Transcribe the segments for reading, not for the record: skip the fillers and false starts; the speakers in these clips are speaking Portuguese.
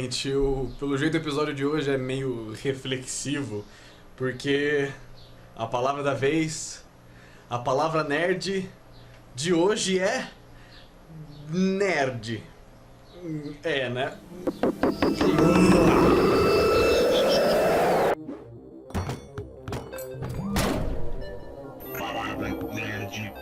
gente, pelo jeito o episódio de hoje é meio reflexivo, porque a palavra da vez, a palavra nerd de hoje é nerd. É, né? Palavra nerd.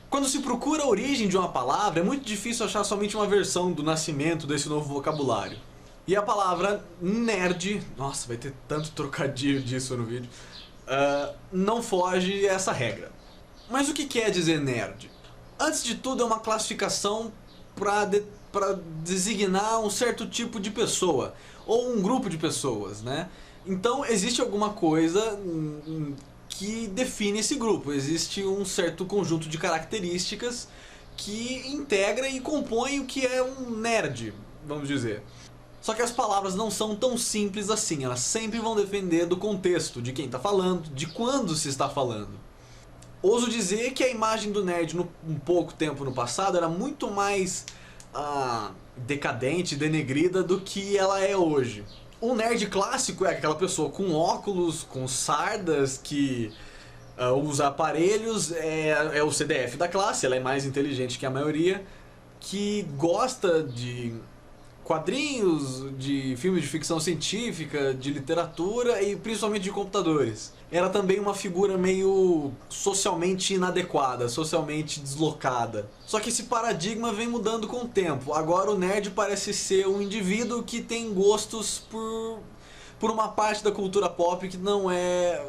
Quando se procura a origem de uma palavra, é muito difícil achar somente uma versão do nascimento desse novo vocabulário. E a palavra nerd, nossa, vai ter tanto trocadilho disso no vídeo, não foge a essa regra. Mas o que quer dizer nerd? Antes de tudo, é uma classificação para designar um certo tipo de pessoa, ou um grupo de pessoas, né? Então existe alguma coisa que define esse grupo, existe um certo conjunto de características que integra e compõe o que é um nerd, vamos dizer. Só que as palavras não são tão simples assim, elas sempre vão depender do contexto, de quem está falando, de quando se está falando. Ouso dizer que a imagem do nerd um pouco tempo no passado era muito mais decadente, denegrida do que ela é hoje. Um nerd clássico é aquela pessoa com óculos, com sardas, que usa aparelhos, é o CDF da classe, ela é mais inteligente que a maioria, que gosta de quadrinhos, de filmes de ficção científica, de literatura e principalmente de computadores. Era também uma figura meio socialmente inadequada, socialmente deslocada. Só que esse paradigma vem mudando com o tempo. Agora o nerd parece ser um indivíduo que tem gostos por uma parte da cultura pop que não é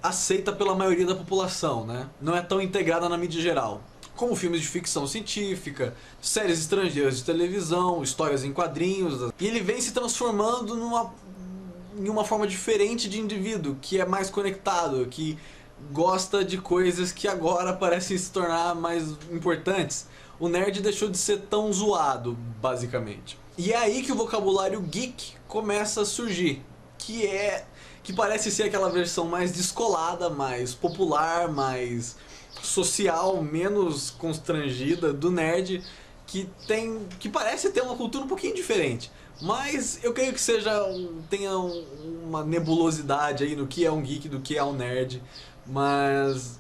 aceita pela maioria da população, né? Não é tão integrada na mídia geral. Como filmes de ficção científica, séries estrangeiras de televisão, histórias em quadrinhos. E ele vem se transformando em uma forma diferente de indivíduo, que é mais conectado, que gosta de coisas que agora parecem se tornar mais importantes. O nerd deixou de ser tão zoado, basicamente. E é aí que o vocabulário geek começa a surgir, que parece ser aquela versão mais descolada, mais popular, mais social, menos constrangida do nerd, que parece ter uma cultura um pouquinho diferente. Mas eu creio que tenha uma nebulosidade aí no que é um geek, do que é um nerd. Mas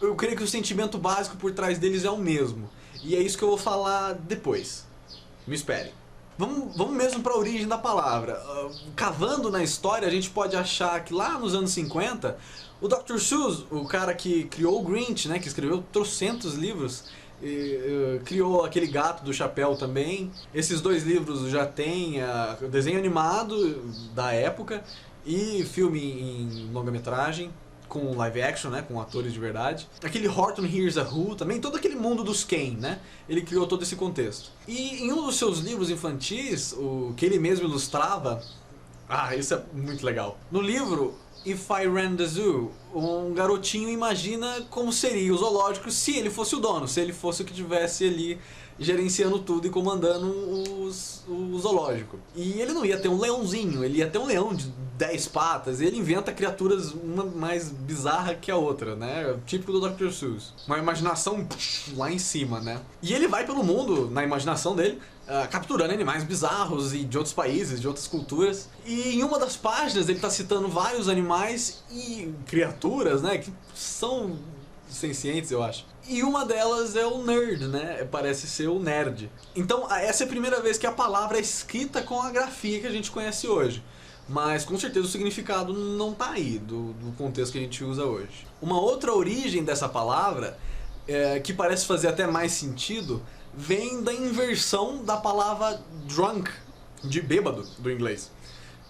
eu creio que o sentimento básico por trás deles é o mesmo. E é isso que eu vou falar depois. Me espere. Vamos mesmo para a origem da palavra. Cavando na história, a gente pode achar que lá nos anos 50, o Dr. Seuss, o cara que criou o Grinch, né, que escreveu trocentos livros, criou aquele gato do chapéu também. Esses dois livros já tem desenho animado da época e filme em longa-metragem, com live action, né, com atores de verdade. Aquele Horton Hears a Who, também todo aquele mundo dos Ken, né, ele criou todo esse contexto. E em um dos seus livros infantis, o que ele mesmo ilustrava, isso é muito legal. No livro If I Ran the Zoo, um garotinho imagina como seria o zoológico se ele fosse o dono, se ele fosse o que estivesse ali gerenciando tudo e comandando o zoológico. E ele não ia ter um leãozinho, ele ia ter um leão de 10 patas, e ele inventa criaturas uma mais bizarra que a outra, né? Típico do Dr. Seuss. Uma imaginação lá em cima, né? E ele vai pelo mundo, na imaginação dele, capturando animais bizarros e de outros países, de outras culturas. E em uma das páginas ele está citando vários animais e criaturas, né, que são sencientes, eu acho. E uma delas é o nerd, né, parece ser o nerd. Então essa é a primeira vez que a palavra é escrita com a grafia que a gente conhece hoje. Mas com certeza o significado não está aí, do contexto que a gente usa hoje. Uma outra origem dessa palavra, que parece fazer até mais sentido, vem da inversão da palavra drunk, de bêbado, do inglês.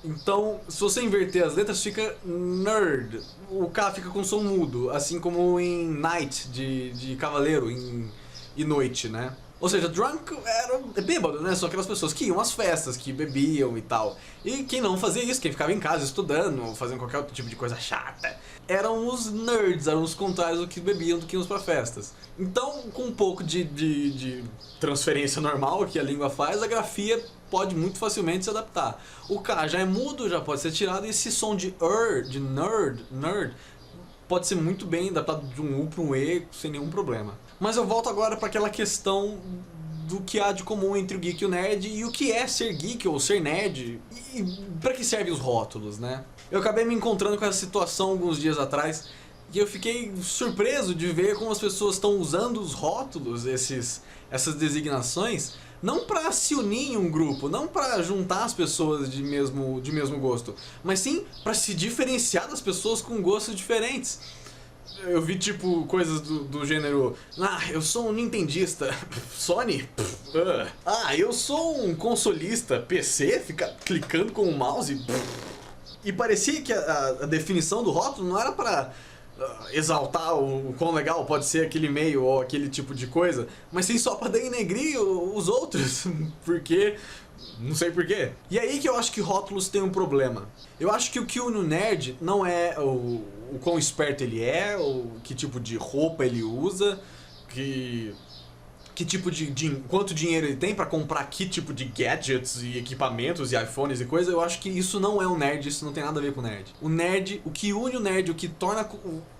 Então, se você inverter as letras, fica nerd. O K fica com som mudo, assim como em night, de cavaleiro, e noite, né? Ou seja, drunk era bêbado, né? São aquelas pessoas que iam às festas, que bebiam e tal. E quem não fazia isso, quem ficava em casa estudando, fazendo qualquer outro tipo de coisa chata, eram os nerds, eram os contrários do que bebiam, do que iam para festas. Então, com um pouco de transferência normal que a língua faz, a grafia pode muito facilmente se adaptar. O K já é mudo, já pode ser tirado, e esse som de nerd, pode ser muito bem adaptado de um U para um E sem nenhum problema. Mas eu volto agora para aquela questão do que há de comum entre o geek e o nerd, e o que é ser geek ou ser nerd, e pra que servem os rótulos, né? Eu acabei me encontrando com essa situação alguns dias atrás, e eu fiquei surpreso de ver como as pessoas estão usando os rótulos, essas designações, não para se unir em um grupo, não para juntar as pessoas de mesmo gosto, mas sim para se diferenciar das pessoas com gostos diferentes. Eu vi tipo coisas do gênero: eu sou um nintendista, Sony? Eu sou um consolista, PC, fica clicando com o mouse. E parecia que a definição do rótulo não era para exaltar o quão legal pode ser aquele e-mail ou aquele tipo de coisa, mas sim só pra denegrir os outros, porque... não sei porquê. E aí que eu acho que rótulos tem um problema. Eu acho que o que une o nerd não é o quão esperto ele é, ou que tipo de roupa ele usa, que tipo quanto dinheiro ele tem pra comprar que tipo de gadgets e equipamentos e iPhones e coisa. Eu acho que isso não é um nerd, isso não tem nada a ver com o nerd. O que une o nerd, o que torna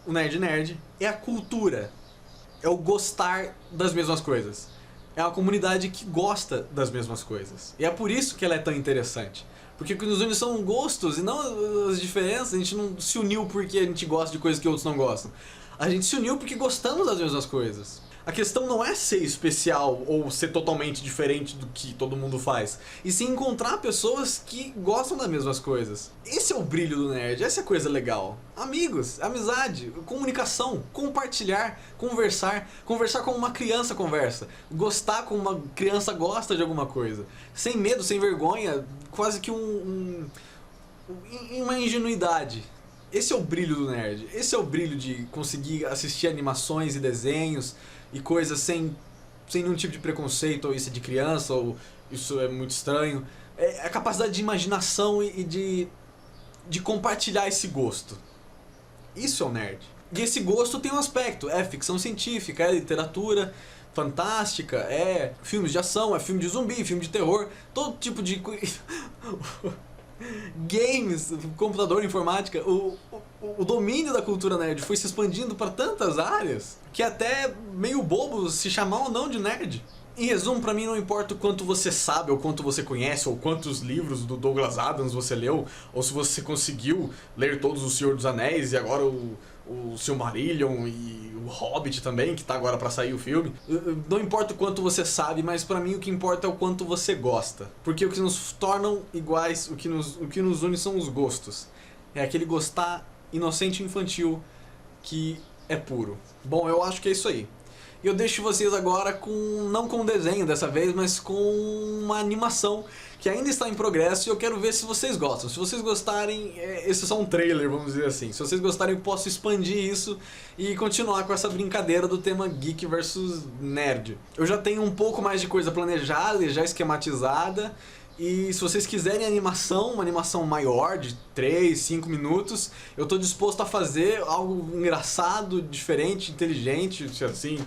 o nerd é a cultura. É o gostar das mesmas coisas. É uma comunidade que gosta das mesmas coisas. E é por isso que ela é tão interessante. Porque o que nos une são gostos e não as diferenças. A gente não se uniu porque a gente gosta de coisas que outros não gostam. A gente se uniu porque gostamos das mesmas coisas. A questão não é ser especial ou ser totalmente diferente do que todo mundo faz, e sim encontrar pessoas que gostam das mesmas coisas. Esse é o brilho do nerd, essa é a coisa legal. Amigos, amizade, comunicação, compartilhar, conversar como uma criança conversa, gostar como uma criança gosta de alguma coisa, sem medo, sem vergonha, quase que uma ingenuidade. Esse é o brilho do nerd, esse é o brilho de conseguir assistir animações e desenhos e coisas sem nenhum tipo de preconceito, ou isso é de criança, ou isso é muito estranho. É a capacidade de imaginação e de compartilhar esse gosto. Isso é o nerd. E esse gosto tem um aspecto, é ficção científica, é literatura fantástica, é filmes de ação, é filme de zumbi, filme de terror, todo tipo de... games, computador, informática, o domínio da cultura nerd foi se expandindo para tantas áreas que até meio bobo se chamar ou não de nerd. Em resumo, pra mim não importa o quanto você sabe, ou quanto você conhece, ou quantos livros do Douglas Adams você leu, ou se você conseguiu ler todos o Senhor dos Anéis e agora o Silmarillion e o Hobbit também, que tá agora pra sair o filme. Não importa o quanto você sabe, mas pra mim o que importa é o quanto você gosta. Porque o que nos tornam iguais, o que nos une são os gostos. É aquele gostar inocente e infantil que é puro. Bom, eu acho que é isso aí. E eu deixo vocês agora não com desenho dessa vez, mas com uma animação que ainda está em progresso, e eu quero ver se vocês gostam. Se vocês gostarem, esse é só um trailer, vamos dizer assim. Se vocês gostarem, eu posso expandir isso e continuar com essa brincadeira do tema geek versus nerd. Eu já tenho um pouco mais de coisa planejada e já esquematizada. E se vocês quiserem animação, uma animação maior, de 3, 5 minutos, eu tô disposto a fazer algo engraçado, diferente, inteligente, se assim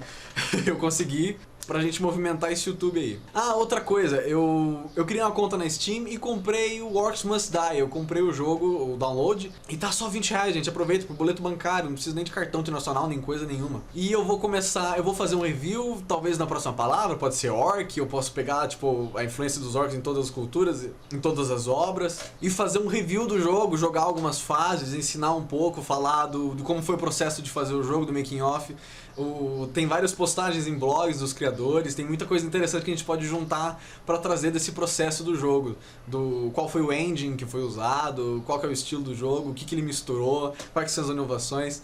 eu conseguir, pra gente movimentar esse YouTube aí. Outra coisa, eu criei uma conta na Steam e comprei o Orcs Must Die. Eu comprei o jogo, o download, e tá só R$20, gente. Aproveita pro boleto bancário, não precisa nem de cartão internacional, nem coisa nenhuma. E eu vou fazer um review, talvez na próxima palavra, pode ser orc, eu posso pegar, tipo, a influência dos orcs em todas as culturas, em todas as obras, e fazer um review do jogo, jogar algumas fases, ensinar um pouco, falar do como foi o processo de fazer o jogo, do making of. Tem várias postagens em blogs dos criadores, tem muita coisa interessante que a gente pode juntar para trazer desse processo do jogo, qual foi o engine que foi usado, qual que é o estilo do jogo, o que ele misturou, quais são as inovações.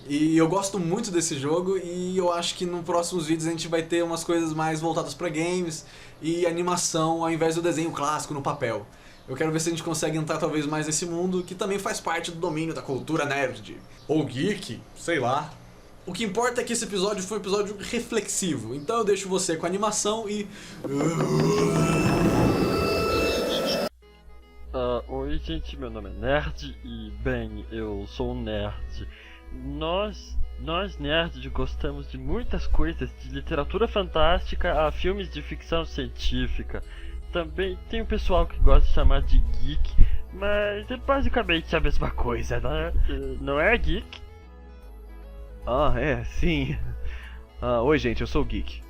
E eu gosto muito desse jogo, e eu acho que nos próximos vídeos a gente vai ter umas coisas mais voltadas para games e animação ao invés do desenho clássico no papel. Eu quero ver se a gente consegue entrar talvez mais nesse mundo que também faz parte do domínio da cultura nerd, ou geek, sei lá. O que importa é que esse episódio foi um episódio reflexivo, então eu deixo você com a animação e... Oi gente, meu nome é Nerd e, bem, eu sou um nerd. Nós nerds gostamos de muitas coisas, de literatura fantástica a filmes de ficção científica. Também tem o pessoal que gosta de chamar de geek, mas é basicamente a mesma coisa, né? Não é geek? Sim. Oi gente, eu sou o Geek.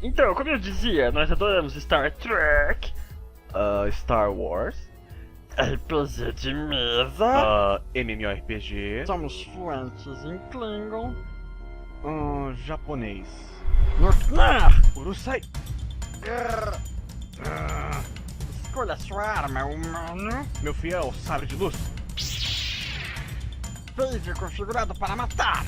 Então, como eu dizia, nós adoramos Star Trek, Star Wars, RPG de mesa, MMORPG, somos fluentes em Klingon, japonês, Nuknar, Urusai, escolha sua arma, humano, meu fiel sabre de luz. Phase configurado para matar.